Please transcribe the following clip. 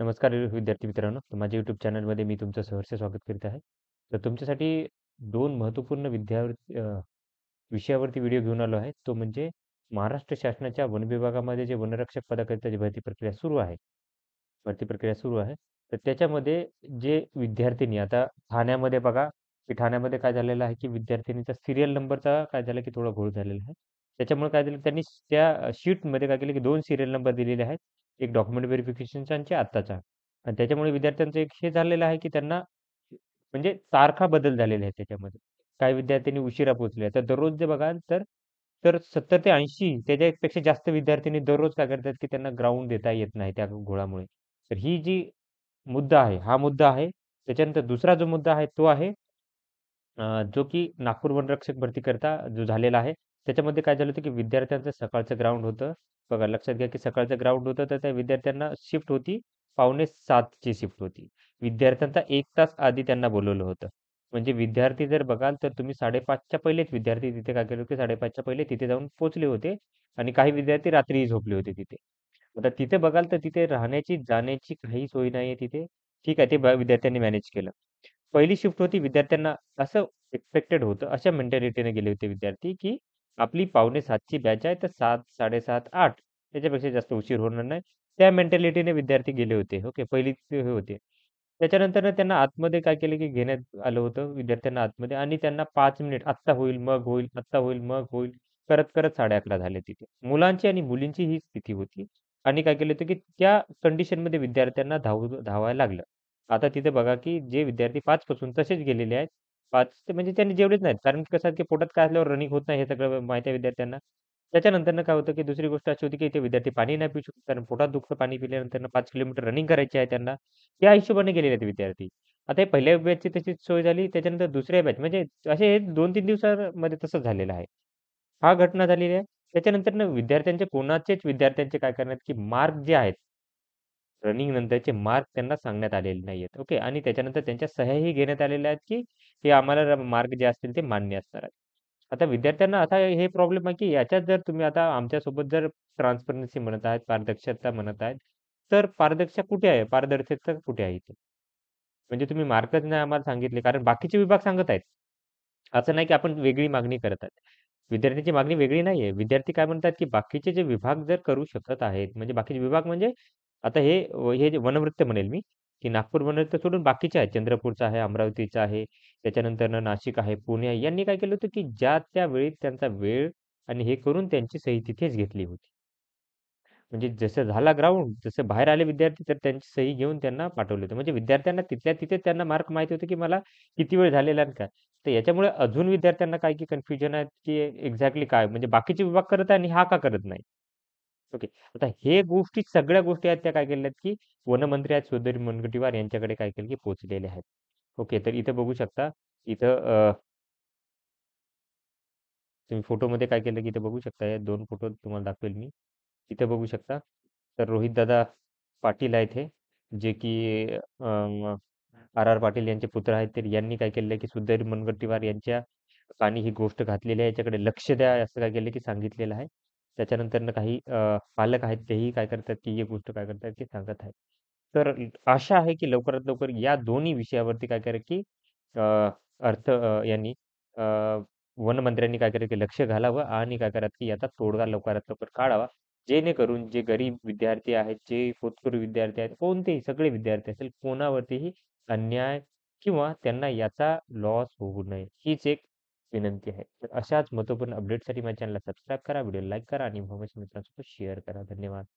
नमस्कार विद्यार्थी मित्रांनो. तर माझ्या यूट्यूब चॅनलमध्ये मी तुमचं सहर्ष स्वागत करीत आहे. तर तुमच्यासाठी दोन महत्त्वपूर्ण विषयावरती व्हिडिओ घेऊन आलो आहे. तो म्हणजे महाराष्ट्र शासनाच्या वन विभागामध्ये जे वनरक्षक पदाकरिता जी भरती प्रक्रिया सुरू आहे. भरती प्रक्रिया सुरू आहे. तर त्याच्यामध्ये जे विद्यार्थिनी आता ठाण्यामध्ये बघा, की ठाण्यामध्ये काय झालेलं आहे, की विद्यार्थिनीचा सीरियल नंबरचा काय झालं, की थोडा घोळ झालेला आहे. त्याच्यामुळे काय झालं, त्यांनी त्या शीटमध्ये काय केलं, की 2 सीरियल नंबर दिलेले आहेत. एक डॉक्युमेंट व्हेरिफिकेशनचा आणि आत्ताचा. आणि त्याच्यामुळे विद्यार्थ्यांचं एक हे झालेलं आहे, की त्यांना म्हणजे तारखा बदल झालेले आहेत त्याच्यामध्ये. काही विद्यार्थ्यांनी उशिरा पोहोचले. तर दररोज जे बघाल तर तर 70 ते 80 त्याच्यापेक्षा जास्त विद्यार्थ्यांनी दररोज काय करतात, की त्यांना ग्राउंड देता येत नाही त्या घोळामुळे. तर ही जी मुद्दा आहे, हा मुद्दा आहे. त्याच्यानंतर दुसरा जो मुद्दा आहे तो आहे जो की नागपूर वनरक्षक भरतीकरता जो झालेला आहे. त्याच्यामध्ये काय झालं होतं, की विद्यार्थ्यांचं सकाळचं ग्राउंड होतं. बघा लक्षात घ्या, की सकाळचं ग्राउंड होतं, तर त्या विद्यार्थ्यांना शिफ्ट होती 5:45 ची शिफ्ट होती. विद्यार्थ्यांचा 1 तास आधी त्यांना बोलावलं होतं. म्हणजे विद्यार्थी जर बघाल, तर तुम्ही 5:30च्या पहिलेच विद्यार्थी तिथे काय केले होते, 5:30च्या पहिले तिथे जाऊन पोहोचले होते आणि काही विद्यार्थी रात्रीही झोपले होते तिथे. आता तिथे बघाल, तर तिथे राहण्याची, जाण्याची काही सोय नाहीये तिथे. ठीक आहे, ते विद्यार्थ्यांनी मॅनेज केलं. पहिली शिफ्ट होती विद्यार्थ्यांना असं एक्सपेक्टेड होतं, अशा मेंटॅलिटीने गेले होते विद्यार्थी, की आपली 5:45 ची बॅच आहे, तर 7, 7:30, 8 त्याच्यापेक्षा जास्त उशीर होणार नाही. त्या मेंटॅलिटीने विद्यार्थी गेले होते. ओके. पहिली ते हे होते. त्याच्यानंतर त्यांना आतमध्ये काय केलं, की घेण्यात आलं होतं विद्यार्थ्यांना आतमध्ये आणि त्यांना 5 मिनिट आत्ता होईल, मग होईल, आत्ता होईल, मग होईल, करत-करत 11:30 झाले तिथे. मुलांची आणि मुलींची ही स्थिती होती आणि काय केलं होतं, की त्या कंडिशनमध्ये विद्यार्थ्यांना धावायला लागलं. आता तिथे बघा, की जे विद्यार्थी 5 पासून तसेच गेलेले आहेत. 5 ते म्हणजे त्यांनी जेवलेच नाहीत. कारण की कसं आहे, की पोटात काय असल्यावर रनिंग होत नाही हे सगळं माहिती आहे विद्यार्थ्यांना. त्याच्यानंतरनं काय होतं, की दुसरी गोष्ट अशी होती, की ते विद्यार्थी पाणी नाही पिऊ शकत. कारण पोटात दुखतं पाणी पिल्यानंतर 5 किलोमीटर रनिंग करायची आहे त्यांना. त्या हिशोबाने गेलेले आहेत विद्यार्थी. आता हे पहिल्या बॅचची तशीच सोय झाली. त्याच्यानंतर दुसऱ्या बॅच म्हणजे असे 2-3 दिवसामध्ये तसंच झालेलं आहे. हा घटना झालेली आहे. त्याच्यानंतरनं विद्यार्थ्यांचे कोणाचेच विद्यार्थ्यांचे काय करण्यात, की मार्क जे आहेत रनिंग नंतरचे मार्क त्यांना सांगण्यात आलेले नाहीयेत. ओके. आणि त्याच्यानंतर त्यांच्या सह्याही घेण्यात आलेल्या आहेत, की हे आम्हाला मार्क जे असतील ते मान्य असणार आहेत. आता विद्यार्थ्यांना असा हे प्रॉब्लेम आहे, की याच्यात जर तुम्ही आता आमच्यासोबत जर ट्रान्सपरन्सी म्हणत आहेत, पारदर्शकता म्हणत आहेत, तर पारदर्शक कुठे आहे? पारदर्शकता कुठे आहे इथे? म्हणजे तुम्ही मार्कच नाही आम्हाला सांगितले, कारण बाकीचे विभाग सांगत आहेत. असं नाही, की आपण वेगळी मागणी करत आहेत. विद्यार्थ्यांची मागणी वेगळी नाहीये. विद्यार्थी काय म्हणतात, की बाकीचे जे विभाग जर करू शकत आहेत, म्हणजे बाकीचे विभाग म्हणजे आता हे जे वनवृत्त म्हणेल मी, की नागपूर वनवृत्त सोडून बाकीचे आहेत. चंद्रपूरचं आहे, अमरावतीचं आहे, त्याच्यानंतरनं नाशिक आहे, पुणे आहे. यांनी काय केलं होतं, की ज्या त्या वेळी त्यांचा वेळ आणि हे करून त्यांची सही तिथेच घेतली होती. म्हणजे जसं झाला ग्राउंड, जसं बाहेर आले विद्यार्थी, तर त्यांची सही घेऊन त्यांना पाठवलं होतं. म्हणजे विद्यार्थ्यांना तिथल्या तिथे त्यांना मार्क माहिती होतं, की मला किती वेळ झालेला आणि काय. तर याच्यामुळे अजून विद्यार्थ्यांना काय की कन्फ्युजन आहे, की एक्झॅक्टली काय म्हणजे बाकीचे विभाग करत आहे आणि हा का करत नाही? ओके. आता हे गोष्टी सगळ्या गोष्टी आहेत त्या काय केलेल्या आहेत, की वनमंत्री आहेत सुधीर मुनगंटीवार यांच्याकडे काय केलं, की पोहोचलेल्या आहेत. ओके. तर इथे बघू शकता. इथं तुम्ही फोटोमध्ये काय केलं, की इथे बघू शकता. हे 2 फोटो तुम्हाला दाखवेल मी. इथे बघू शकता. तर रोहितदादा पाटील आहेत हे, जे की आर.आर. पाटील यांचे पुत्र आहेत. तर यांनी काय केलेलं आहे, की सुधीर मुनगंटीवार यांच्या कानी ही गोष्ट घातलेली आहे. याच्याकडे लक्ष द्या असं काय केलं, की सांगितलेलं आहे. त्याच्यानंतरनं काही पालक आहेत तेही काय करतात, की ही गोष्ट काय करतात, की सांगत आहेत. तर आशा आहे, की लवकरात लवकर या दोन्ही विषयावरती काय करा, की यांनी वनमंत्र्यांनी काय करायचं, की लक्ष घालावं आणि काय करावं, की याचा तोडगा लवकरात लवकर काढावा. जेणेकरून जे गरीब विद्यार्थी आहेत, जे होतकरू विद्यार्थी आहेत, कोणतेही सगळे विद्यार्थी असेल, कोणावरतीही अन्याय किंवा त्यांना याचा लॉस होऊ नये, हीच एक विनंती आहे. तर अशाच महत्त्वपूर्ण अपडेटसाठी माझ्या चॅनलला सबस्क्राईब करा, व्हिडिओला लाईक करा आणि इन्फॉर्मेशन मित्रांसोबत शेअर करा. धन्यवाद.